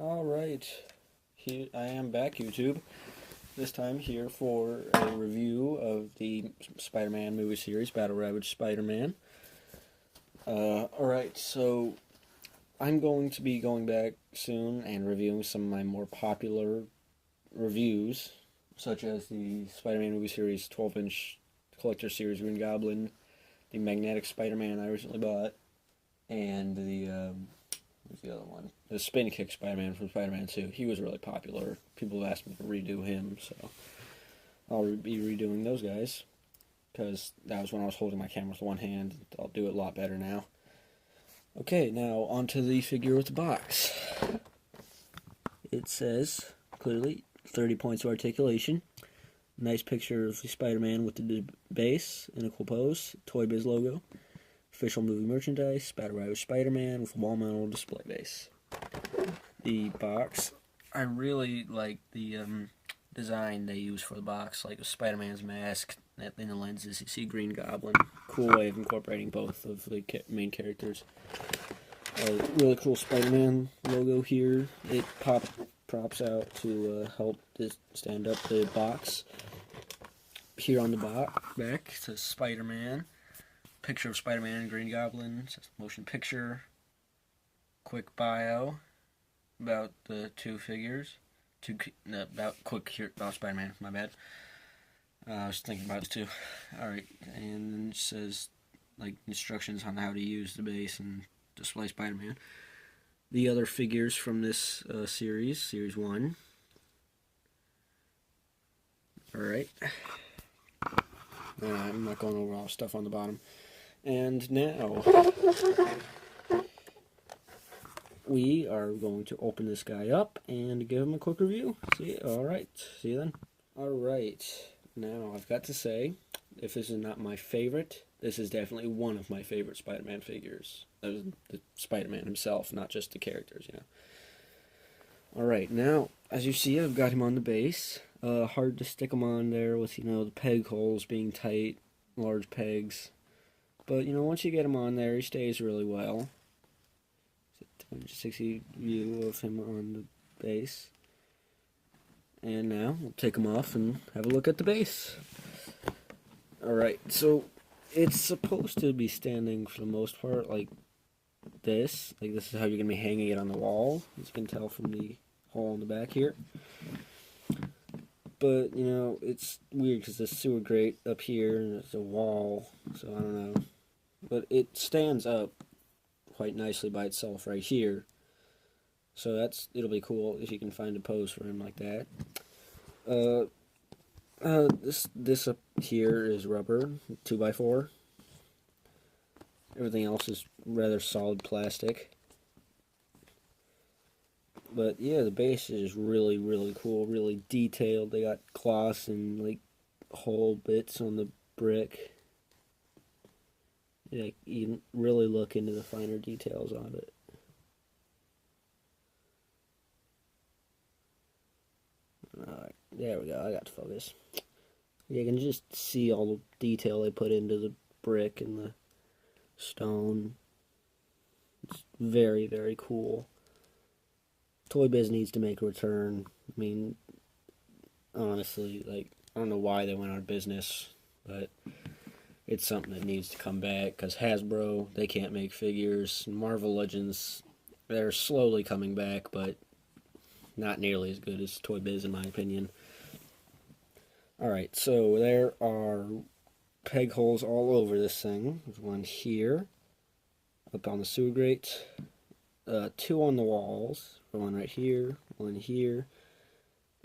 Alright, here I am back, YouTube. This time here for a review of the Spider-Man movie series, ravaged Spider-Man. Alright, so I'm going to be going back soon and reviewing some of my more popular reviews, such as the Spider-Man movie series 12-inch collector series Green Goblin, the Magnetic Spider-Man I recently bought, and what's the other one? The Spin Kick Spider-Man from Spider-Man 2. He was really popular. People have asked me to redo him, so I'll be redoing those guys, because that was when I was holding my camera with one hand. I'll do it a lot better now. Okay, now onto the figure with the box. It says, clearly, 30 points of articulation. Nice picture of the Spider-Man with the base in a cool pose. Toy Biz logo. Official movie merchandise. ravaged Spider-Man with a wall-mounted display base. The box. I really like the design they use for the box, like Spider-Man's mask in the lenses. You see Green Goblin. Cool way of incorporating both of the main characters. Really cool Spider-Man logo here. It props out to help stand up the box. Here on the back, it says Spider-Man. Picture of Spider-Man and Green Goblin. It says motion picture. Quick bio about the two figures. About Spider-Man. My bad. I was thinking about this too. Alright, and then it says like instructions on how to use the base and display Spider-Man. The other figures from this series 1. Alright. I'm not going over all the stuff on the bottom. And now, we are going to open this guy up and give him a quick review. Alright, see you then. Alright, now I've got to say, if this is not my favorite, this is definitely one of my favorite Spider-Man figures. The Spider-Man himself, not just the characters, you know. Alright, now, as you see, I've got him on the base. Hard to stick him on there with, the peg holes being tight, large pegs. But, once you get him on there, he stays really well. It's a 260 view of him on the base. And now, we'll take him off and have a look at the base. Alright, so it's supposed to be standing, for the most part, like this. Like, this is how you're going to be hanging it on the wall, as you can tell from the hole in the back here. But, it's weird because the sewer grate up here, and it's a wall, so I don't know. But it stands up quite nicely by itself right here. So it'll be cool if you can find a pose for him like that. This up here is rubber, 2x4. Everything else is rather solid plastic. But yeah, the base is really, really cool, really detailed. They got cloths and like hole bits on the brick. Like, you can really look into the finer details of it. Alright, there we go, I got to focus. You can just see all the detail they put into the brick and the stone. It's very, very cool. Toy Biz needs to make a return. I mean, honestly, I don't know why they went out of business, but it's something that needs to come back, because Hasbro, they can't make figures. Marvel Legends, they're slowly coming back, but not nearly as good as Toy Biz, in my opinion. Alright, so there are peg holes all over this thing. There's one here, up on the sewer grate, 2 on the walls, one right here, one here,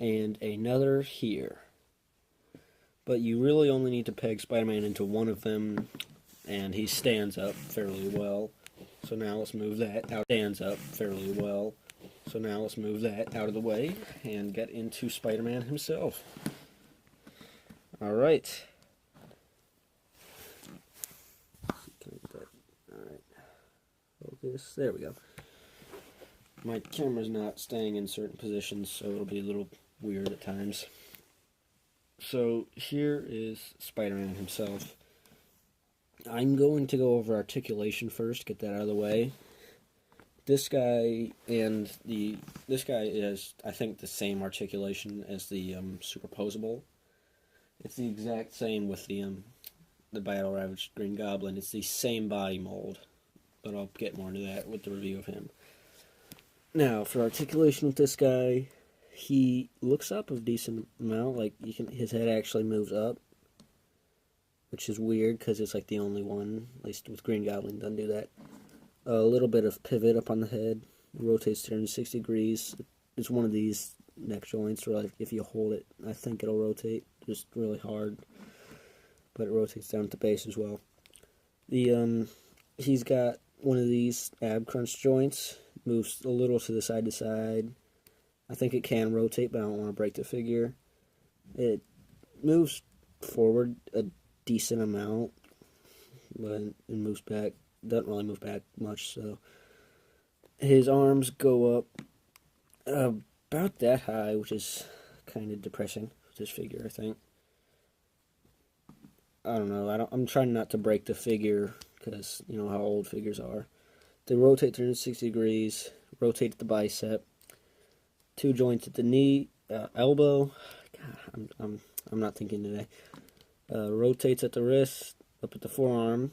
and another here. But you really only need to peg Spider-Man into one of them, and he stands up fairly well. So now let's move that out. Stands up fairly well. So now let's move that out of the way and get into Spider-Man himself. Alright. Alright. Focus. There we go. My camera's not staying in certain positions, so it'll be a little weird at times. So here is Spider-Man himself. I'm going to go over articulation first, get that out of the way. this guy and this guy is, I think, the same articulation as the superposable. It's the exact same with the Battle Ravaged Green Goblin. It's the same body mold, but I'll get more into that with the review of him. Now, for articulation with this guy, he looks up a decent amount. Like, his head actually moves up, which is weird because it's like the only one, at least with Green Goblin, doesn't do that. A little bit of pivot up on the head, rotates 360 degrees. It's one of these neck joints where, like, if you hold it, I think it'll rotate just really hard, but it rotates down at the base as well. He's got one of these ab crunch joints, moves a little to the side. I think it can rotate, but I don't want to break the figure. It moves forward a decent amount, but it moves back. Doesn't really move back much, so his arms go up about that high, which is kind of depressing with this figure, I think. I don't know. I'm trying not to break the figure because you know how old figures are. They rotate 360 degrees, rotate the bicep, 2 joints at the knee, elbow. God, I'm not thinking today. Rotates at the wrist, up at the forearm.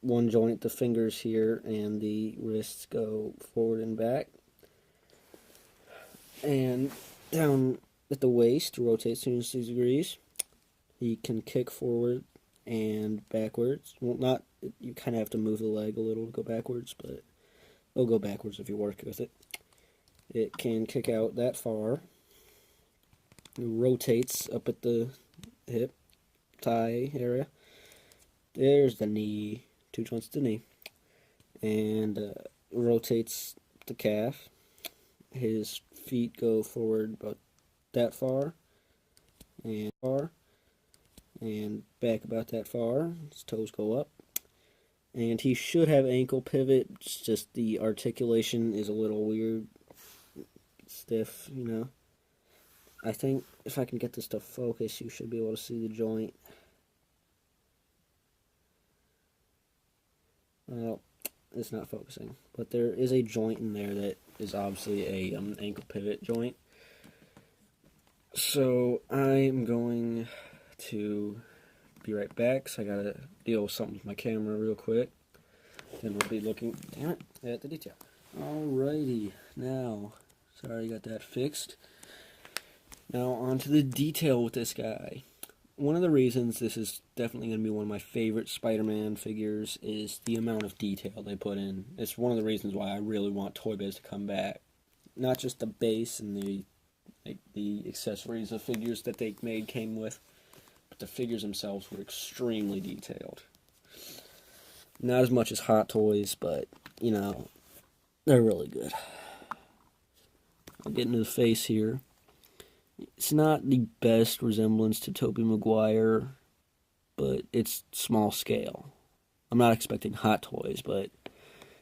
One joint at the fingers here, and the wrists go forward and back. And down at the waist, rotates 360 degrees. He can kick forward and backwards. Well, not, you kind of have to move the leg a little to go backwards, but it'll go backwards if you work with it. It can kick out that far. It rotates up at the hip, thigh area. There's the knee, 2 joints at the knee. And rotates the calf. His feet go forward about that far. And back about that far. His toes go up. And he should have ankle pivot. It's just the articulation is a little weird. Stiff, you know. I think if I can get this to focus, you should be able to see the joint. Well, it's not focusing. But there is a joint in there that is obviously a ankle pivot joint. So I'm going to be right back, so I gotta deal with something with my camera real quick. Then we'll be looking, damn it, at the detail. Alrighty, now, sorry I got that fixed. Now on to the detail with this guy. One of the reasons this is definitely going to be one of my favorite Spider-Man figures is the amount of detail they put in. It's one of the reasons why I really want Toy Biz to come back. Not just the base and the accessories of figures that they made came with, but the figures themselves were extremely detailed. Not as much as Hot Toys, but, you know, they're really good. I'll get into the face here. It's not the best resemblance to Tobey Maguire, but it's small scale. I'm not expecting Hot Toys, but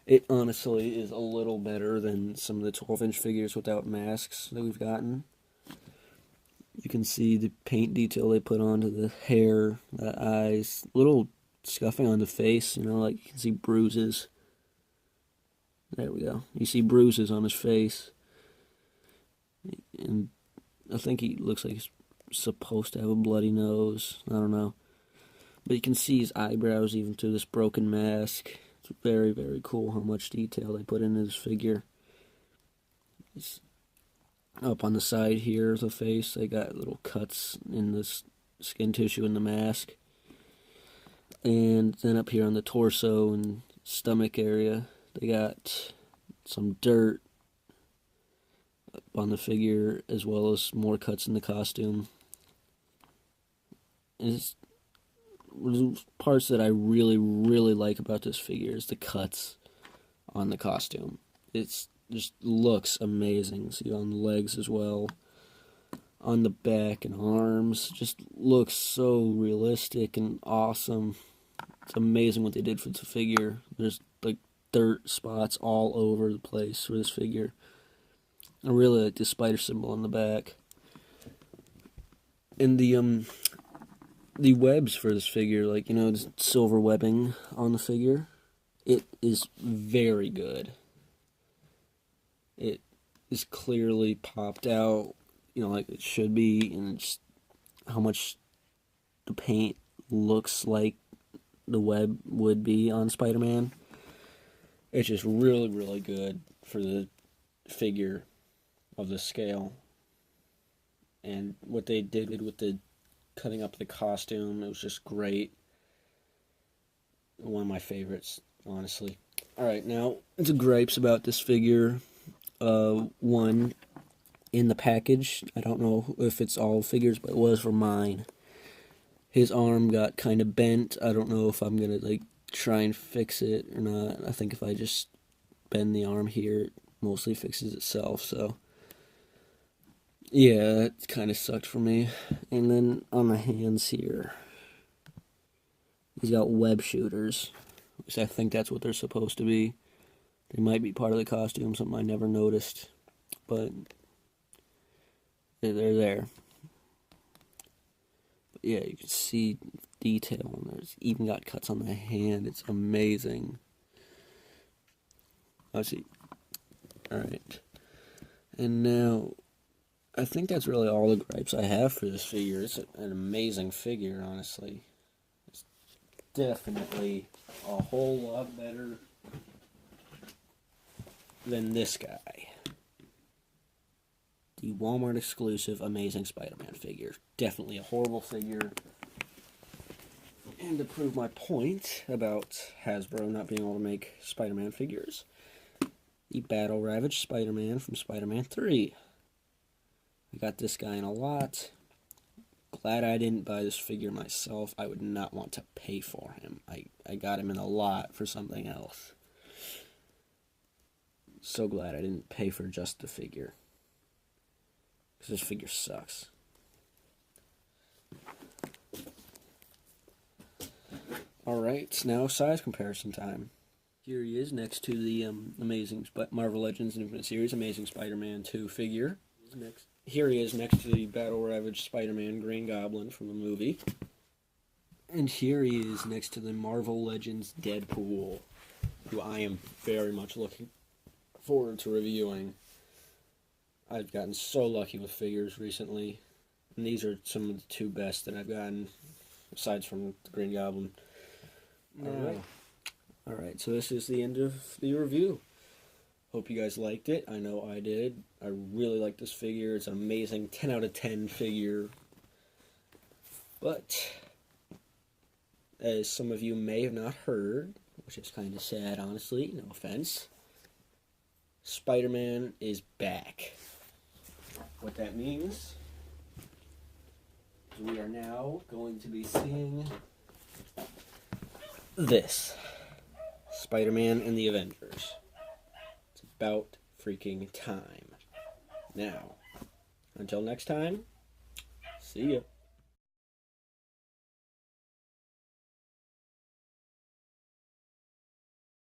it honestly is a little better than some of the 12-inch figures without masks that we've gotten. You can see the paint detail they put onto the hair, the eyes, little scuffing on the face, you know, like you can see bruises. There we go. You see bruises on his face. And I think he looks like he's supposed to have a bloody nose. I don't know. But you can see his eyebrows even through this broken mask. It's very, very cool how much detail they put into this figure. It's up on the side here of the face, they got little cuts in this skin tissue in the mask. And then up here on the torso and stomach area, they got some dirt up on the figure, as well as more cuts in the costume. And it's one of the parts that I really, really like about this figure is the cuts on the costume. It's just looks amazing. See on the legs as well, on the back and arms. Just looks so realistic and awesome. It's amazing what they did for the figure. There's like dirt spots all over the place for this figure. I really like the spider symbol on the back. And the webs for this figure, like, you know, the silver webbing on the figure. It is very good. It is clearly popped out, like it should be, and just how much the paint looks like the web would be on Spider-Man. It's just really, really good for the figure of the scale. And what they did with the cutting up the costume, it was just great. One of my favorites, honestly. Alright, now, the gripes about this figure. One, in the package, I don't know if it's all figures, but it was for mine. His arm got kind of bent. I don't know if I'm going to, try and fix it or not. I think if I just bend the arm here, it mostly fixes itself, so... yeah, that kind of sucked for me. And then on the hands here, he's got web shooters. At least I think that's what they're supposed to be. They might be part of the costume, something I never noticed. But they're there. But yeah, you can see detail, and there's even got cuts on the hand. It's amazing. Let's see. Alright. And now, I think that's really all the gripes I have for this figure. It's an amazing figure, honestly. It's definitely a whole lot better than this guy. The Walmart exclusive Amazing Spider-Man figure. Definitely a horrible figure. And to prove my point about Hasbro not being able to make Spider-Man figures, the Battle Ravaged Spider-Man from Spider-Man 3. I got this guy in a lot. Glad I didn't buy this figure myself. I would not want to pay for him. I got him in a lot for something else. So glad I didn't pay for just the figure. Because this figure sucks. Alright, now size comparison time. Here he is next to the Amazing Marvel Legends Infinite Series Amazing Spider-Man 2 figure. Here he is next to the Battle Ravaged Spider-Man Green Goblin from the movie. And here he is next to the Marvel Legends Deadpool, who I am very much looking forward to reviewing. I've gotten so lucky with figures recently, and these are some of the two best that I've gotten, aside from the Green Goblin. Alright, so this is the end of the review. Hope you guys liked it. I know I did. I really like this figure. It's an amazing 10 out of 10 figure. But, as some of you may have not heard, which is kind of sad, honestly, no offense, Spider-Man is back. What that means is we are now going to be seeing this. Spider-Man and the Avengers. It's about freaking time. Now, until next time, see ya.